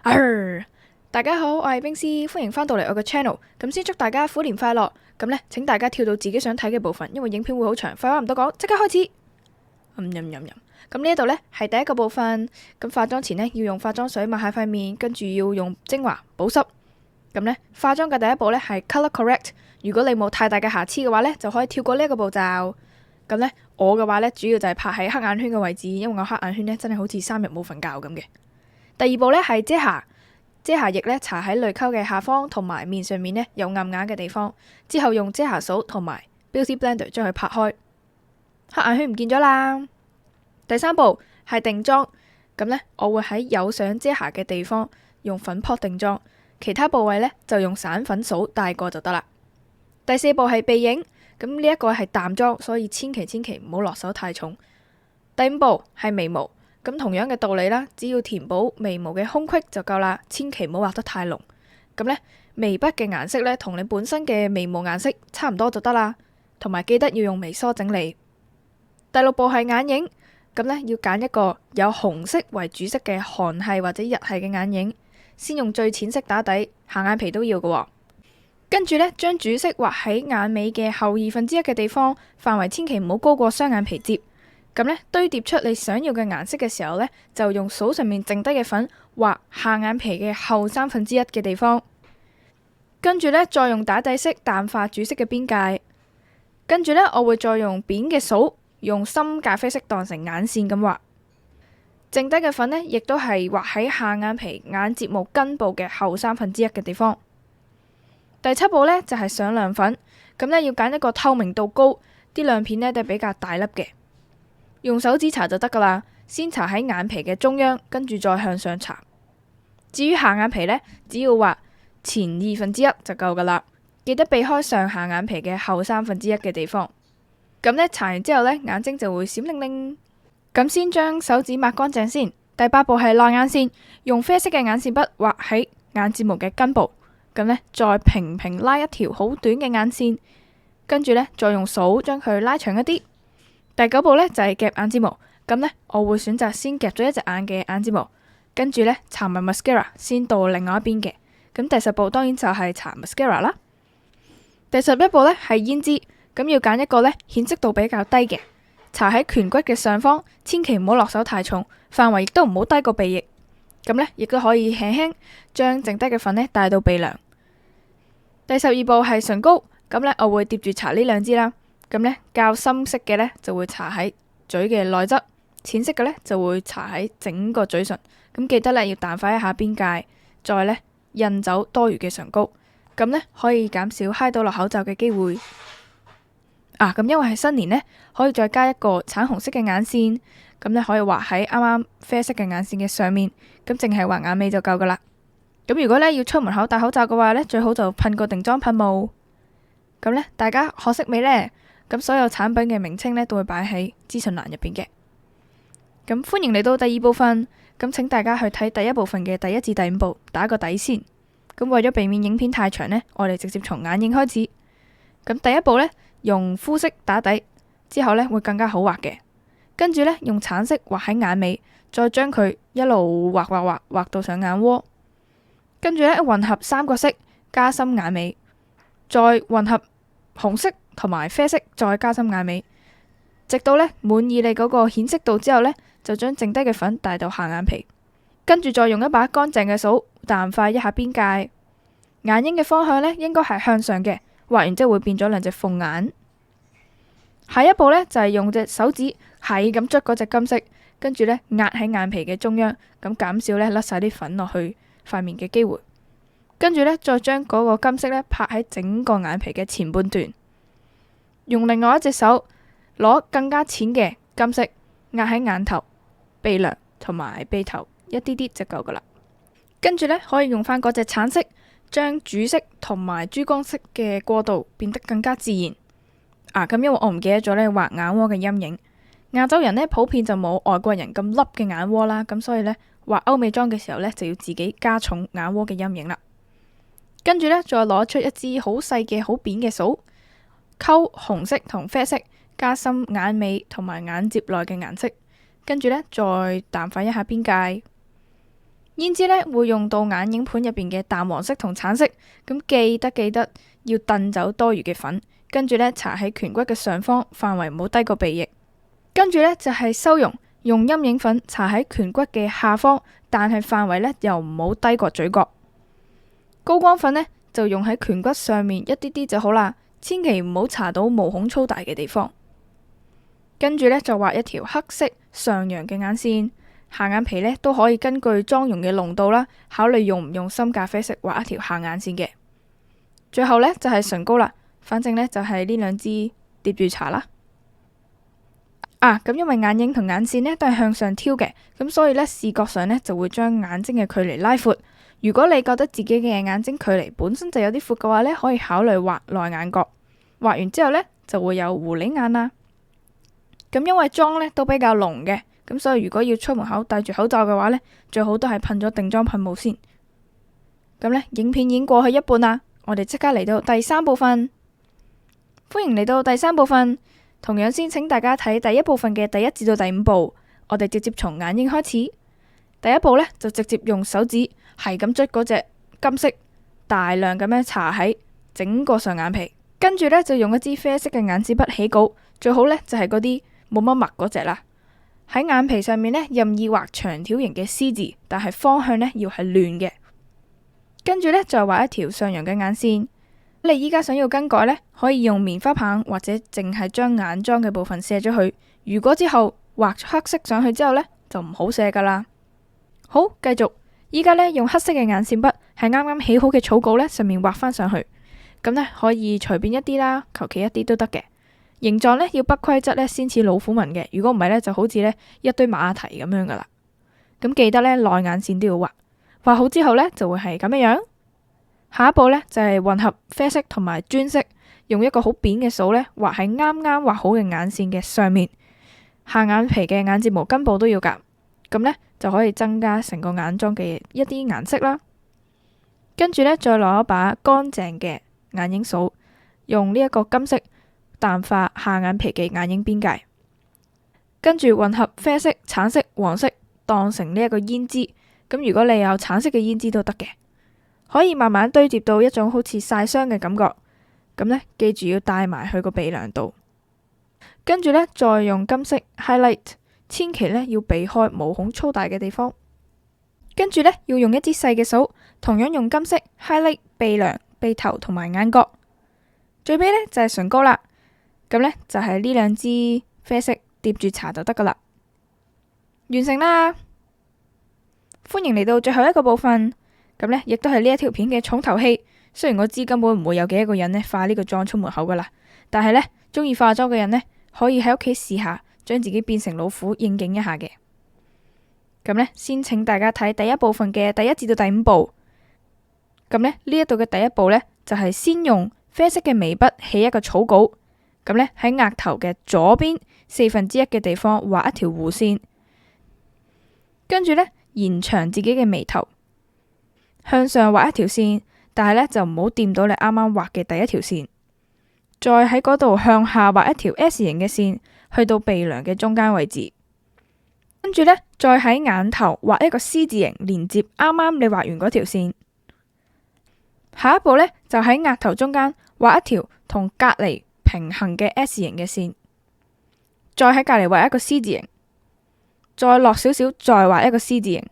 大家好，我係冰絲，歡迎返到嚟我嘅 channel。咁先祝大家虎年快樂。咁呢，請大家跳到自己想睇嘅部分，因為影片會好長。廢話唔多講，即刻開始。咁呢一度呢係第一個部分。咁化妝前呢，要用化妝水抹下塊面，跟住要用精華保濕。咁呢，化妝嘅第一步呢係 color correct。如果你冇太大嘅瑕疵嘅話呢，就可以跳過呢一個步驟。咁呢，我嘅話呢，主要就係拍喺黑眼圈嘅位置，因為我黑眼圈呢真係好似3日冇瞓覺咁嘅。第二步呢係遮瑕。遮瑕液呢，搽喺淚溝嘅下方同埋面上面呢，有暗啞嘅地方，之後用遮瑕掃同埋 Beauty Blender 將佢拍開，黑眼圈唔見咗啦。第三步係定妝，咁呢，我會喺有想遮瑕嘅地方用粉撲定妝，其他部位呢，就用散粉掃帶過就得啦。第四步係鼻影，咁呢一個係淡妝，所以千祈唔好落手太重。第五步係眉毛。咁同樣嘅道理啦，只要填補眉毛嘅空隙就夠啦，千祈唔好畫得太濃。咁呢，眉筆嘅顏色呢，同你本身嘅眉毛顏色差唔多就得啦。同埋記得要用眉梳整理。第六步係眼影，咁呢，要揀一個有紅色為主色嘅韓系或者日系嘅眼影，先用最淺色打底，下眼皮都要嘅。跟住呢，將主色畫喺眼尾嘅後1/2嘅地方，範圍千祈唔好高過雙眼皮摺。咁呢，堆疊出你想要嘅顏色嘅時候呢，就用掃上面剩低嘅粉畫下眼皮嘅後1/3嘅地方，跟住呢，再用打底色淡化主色嘅邊界，跟住呢，我會再用扁嘅掃用深咖啡色當成眼線咁畫，剩低嘅粉呢，亦都係畫喺下眼皮眼睫毛根部嘅後1/3嘅地方。第7步呢，就係上亮粉，咁呢，要揀一個透明度高，啲亮片呢，都係比較大粒嘅。用手指搽就得噶啦，先搽喺眼皮嘅中央，跟住再向上搽。至於下眼皮呢，只要畫前1/2就夠噶啦，記得避開上下眼皮嘅後1/3嘅地方。咁呢，搽完之後呢，眼睛就會閃靈靈。咁先將手指抹乾淨先。第8步係內眼線，用啡色嘅眼線筆畫喺眼睫毛嘅根部，咁呢，再平平拉一條好短嘅眼線，跟住呢，再用掃將佢拉長一啲。第9步呢，就係夾眼睫毛，咁呢，我會選擇先夾咗一隻眼嘅眼睫毛，跟住呢，搽埋 mascara 先到另外一邊嘅。咁第10步當然就係搽 mascara 啦。第11步呢，係胭脂，咁要揀一個呢顯色度比較低嘅，搽喺顴骨嘅上方，千祈唔好落手太重，範圍亦都唔好低過鼻翼。咁呢，亦都可以輕輕將剩低嘅粉呢帶到鼻梁。第12步係唇膏，咁呢，我會疊住搽呢2支啦。咁呢，較深色嘅呢就會搽喺嘴嘅內側，淺色嘅呢就會搽喺整個嘴唇。咁記得呢要淡化一下邊界，再呢印走多餘嘅唇膏。咁呢可以減少揩到落口罩嘅機會。咁因為係新年呢，可以再加一個橙紅色嘅眼線。咁呢可以畫喺啱啱啡色嘅眼線嘅上面。咁淨係畫眼尾就夠噶啦。咁如果呢要出門口戴口罩嘅話呢，最好就噴個定妝噴霧。咁呢，大家學識未呢？咁所有產品嘅名稱呢，都會擺喺資訊欄入邊嘅。咁歡迎嚟到第2部分，咁請大家去睇第1部分嘅第1至第5步，打個底先。咁為咗避免影片太長呢，我哋直接從眼影開始。咁第1步呢，用膚色打底，之後呢會更加好畫嘅。跟住呢，用橙色畫喺眼尾，再將佢一路畫到上眼窩。跟住呢，混合3個色，加深眼尾，再混合紅色同埋啡色，再加深眼尾，直到呢滿意你嗰個顯色度之後呢，就將剩低嘅粉帶到下眼皮，跟住再用一把乾淨嘅掃淡化一下邊界。眼影嘅方向呢，應該係向上嘅，畫完之後會變咗2隻鳳眼。下一步呢，就係用隻手指係咁捽嗰隻金色，跟住呢壓喺眼皮嘅中央，咁減少呢甩晒啲粉落去塊面嘅機會。跟住呢，再將嗰個金色呢拍喺整個眼皮嘅前半段。用另外一隻手攞更加淺嘅金色壓喺眼頭、鼻梁同埋鼻頭一啲啲就夠噶啦。跟住呢，可以用翻嗰隻橙色，將主色同埋珠光色嘅過渡變得更加自然。咁因為我唔記得咗呢畫眼窩嘅陰影，亞洲人呢普遍就冇外國人咁凹嘅眼窩啦，咁所以呢，畫歐美妝嘅時候呢，就要自己加重眼窩嘅陰影啦。跟住呢，再攞出一支好細嘅好扁嘅掃，溝紅色同啡色，加深眼尾同埋眼睫內嘅顏色，跟住呢，再淡化一下邊界。胭脂呢會用到眼影盤入邊嘅淡黃色同橙色，咁記得要燉走多餘嘅粉，跟住呢搽喺顴骨嘅上方，範圍唔好低過鼻翼。跟住呢就係修容，用陰影粉搽喺顴骨嘅下方，但係範圍呢又唔好低過嘴角。高光粉呢就用喺顴骨上面一啲啲就好啦，千祈唔好搽到毛孔粗大嘅地方。跟住呢就畫一條黑色上揚嘅眼線。下眼皮呢都可以根據妝容嘅濃度啦，考慮用唔用深咖啡色畫一條下眼線嘅。最後呢就係唇膏啦，反正呢就係呢兩支疊住搽啦。咁因為眼影同眼線呢都係向上挑嘅，咁所以呢視覺上呢就會將眼睛嘅距離拉闊。如果你覺得自己嘅眼睛距離本身就有啲闊嘅話呢，可以考慮畫內眼角。畫完之後呢就會有狐狸眼啦。咁因為妝呢都比較濃嘅。咁所以如果要出門口戴住口罩嘅話呢，最好都係噴咗定妝噴霧先。咁呢，影片已經過去一半啦，我哋即刻嚟到第三部分。歡迎嚟到第三部分，同樣先請大家睇第一部分嘅第1至到第5部。我哋直接從眼影開始。第一步呢，就直接用手指係咁捽嗰隻金色，大量咁樣搽喺整個上眼皮，跟住呢，就用一支啡色嘅眼線筆起稿，最好呢，就係嗰啲冇乜墨嗰隻啦。喺眼皮上面呢，任意畫長條形嘅 C 字，但係方向呢要係亂嘅。跟住呢，再畫一條上揚嘅眼線。你依家想要更改呢，可以用棉花棒或者淨係將眼妝嘅部分卸咗佢。如果之後畫黑色上去之後呢，就唔好卸噶啦。好，繼續。依家呢，用黑色嘅眼線筆喺啱啱起好嘅草稿呢上面畫翻上去。咁呢，可以隨便一啲啦，求其一啲都得嘅。形狀呢要不規則呢先似老虎紋嘅，如果唔係呢，就好似呢一堆馬蹄咁樣噶啦。咁記得呢，內眼線都要畫，畫好之後呢，就會係咁樣樣。下一步呢，就係混合啡色同埋磚色，用一個好扁嘅掃呢畫喺啱啱畫好嘅眼線嘅上面，下眼皮嘅眼睫毛根部都要夾，咁呢，就可以增加成個眼妝嘅一啲顏色啦。跟住呢，再攞一把乾淨嘅眼影掃，用呢一個金色淡化下眼皮嘅眼影邊界，跟住混合啡色、橙色、黃色，當成呢一個胭脂。咁如果你有橙色嘅胭脂都得嘅，可以慢慢堆疊到一種好似曬傷嘅感覺。咁呢，記住要帶埋去個鼻梁度，跟住呢，再用金色 highlight， 千祈呢要避開毛孔粗大嘅地方。跟住呢，要用一支細嘅掃，同樣用金色 highlight 鼻梁、鼻頭同埋眼角。最尾呢，就係唇膏啦。咁呢，就係呢兩支啡色疊住搽就得噶啦，完成啦！歡迎嚟到最後一個部分，咁呢，亦都係呢一條片嘅重頭戲。雖然我知根本唔會有幾個人呢化呢個妝出門口噶啦，但係呢，中意化妝嘅人呢，可以喺屋企試下，將自己變成老虎應景一下嘅。咁呢，先請大家睇第一部分嘅第1至到第5部。咁呢，呢一度嘅第一步呢，就係先用啡色嘅眉筆起一個草稿。咁呢，喺額頭嘅左邊1/4嘅地方畫一條弧線，跟住呢，延長自己嘅眉頭，向上畫一條線，但係呢，就唔好掂到你啱啱畫嘅第一條線。再喺嗰度向下畫一條 S 型嘅線，去到鼻梁嘅中間位置。跟住呢，再喺眼頭畫一個 C 字形，連接啱啱你畫完嗰條線。下一步呢，就喺額頭中間畫一條同隔籬平行嘅 S 型嘅線，再喺隔籬畫一個 C 字形，再落少少，再畫一個 C 字形。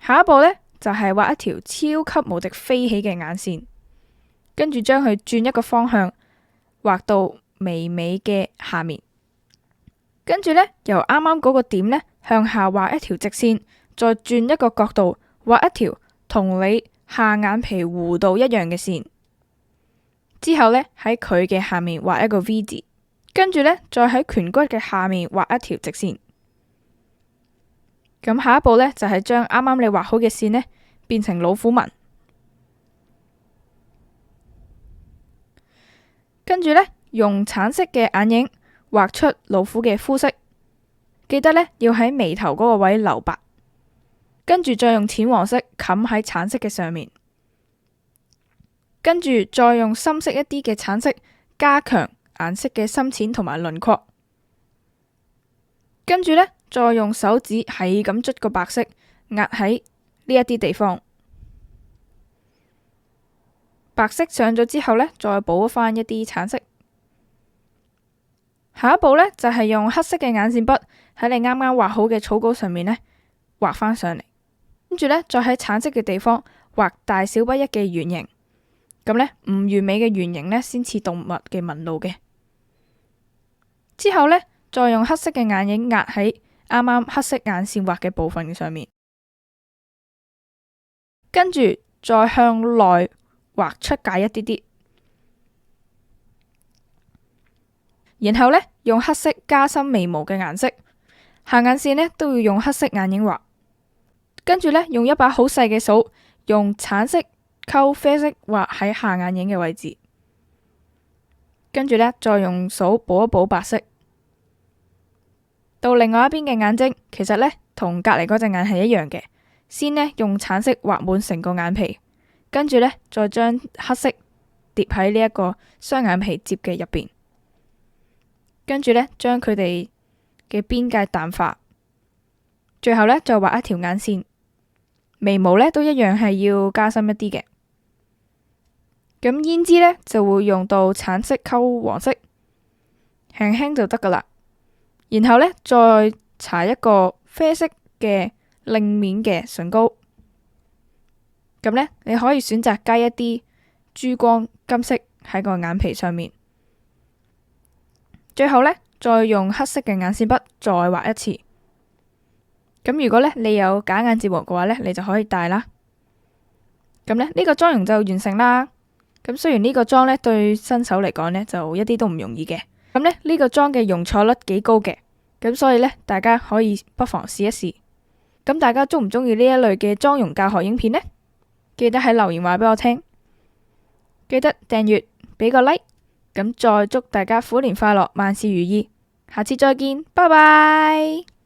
下一步呢，就係畫一條超級無敵飛起嘅眼線，跟住將佢轉一個方向，畫到眉尾嘅下面。跟住呢，由啱啱嗰個點呢，向下畫一條直線，再轉一個角度，畫一條同你下眼皮弧度一樣嘅線。之後呢，喺佢嘅下面畫一個 V 字，跟住呢，再喺顴骨嘅下面畫一條直線。咁下一步呢，就係將啱啱你畫好嘅線呢變成老虎紋，跟住呢，用橙色嘅眼影畫出老虎嘅膚色，記得呢，要喺眉頭嗰個位留白，跟住再用淺黃色冚喺橙色嘅上面。跟住再用深色一啲嘅橙色加強顏色嘅深淺同埋輪廓，跟住呢，再用手指係咁捽個白色，壓喺呢一啲地方。白色上咗之後呢，再補翻一啲橙色。下一步呢，就係用黑色嘅眼線筆喺你啱啱畫好嘅草稿上面呢畫翻上嚟，跟住呢，再喺橙色嘅地方畫大小不一嘅圓形。咁呢，唔完美嘅圓形呢，先似動物嘅紋路嘅。之後呢，再用黑色嘅眼影壓喺啱啱黑色眼線畫嘅部分上面，跟住再向內畫出界一啲啲，然後呢，用黑色加深眉毛嘅顏色，下眼線呢都要用黑色眼影畫，跟住呢，用一把好細嘅掃，用橙色溝啡色畫喺下眼影嘅位置，跟住呢，再用掃補一補白色。到另外一邊嘅眼睛，其實呢，同隔籬嗰隻眼係一樣嘅，先呢，用橙色畫滿成個眼皮。跟住呢，再將黑色疊喺呢一個雙眼皮接嘅入邊，跟住呢，將佢哋嘅邊界淡化，最後呢，再畫一條眼線。眉毛呢都一樣係要加深一啲嘅。咁胭脂呢，就會用到橙色溝黃色，輕輕就得噶啦。然後呢，再搽一個啡色嘅亮面嘅唇膏。咁呢，你可以選擇加一啲珠光金色喺個眼皮上面。最後呢，再用黑色嘅眼線筆再畫一次。咁如果呢，你有假眼睫毛嘅話呢，你就可以戴啦。咁呢，呢個妝容就完成啦。咁雖然呢個妝呢對新手嚟講呢就一啲都唔容易嘅。咁呢，呢個妝嘅容錯率幾高嘅。咁所以呢，大家可以不妨試一試。咁大家中唔中意呢一類嘅妝容教學影片呢？記得喺留言話俾我聽，記得訂閱，俾個 like， 咁再祝大家虎年快樂，萬事如意，下次再見，拜拜。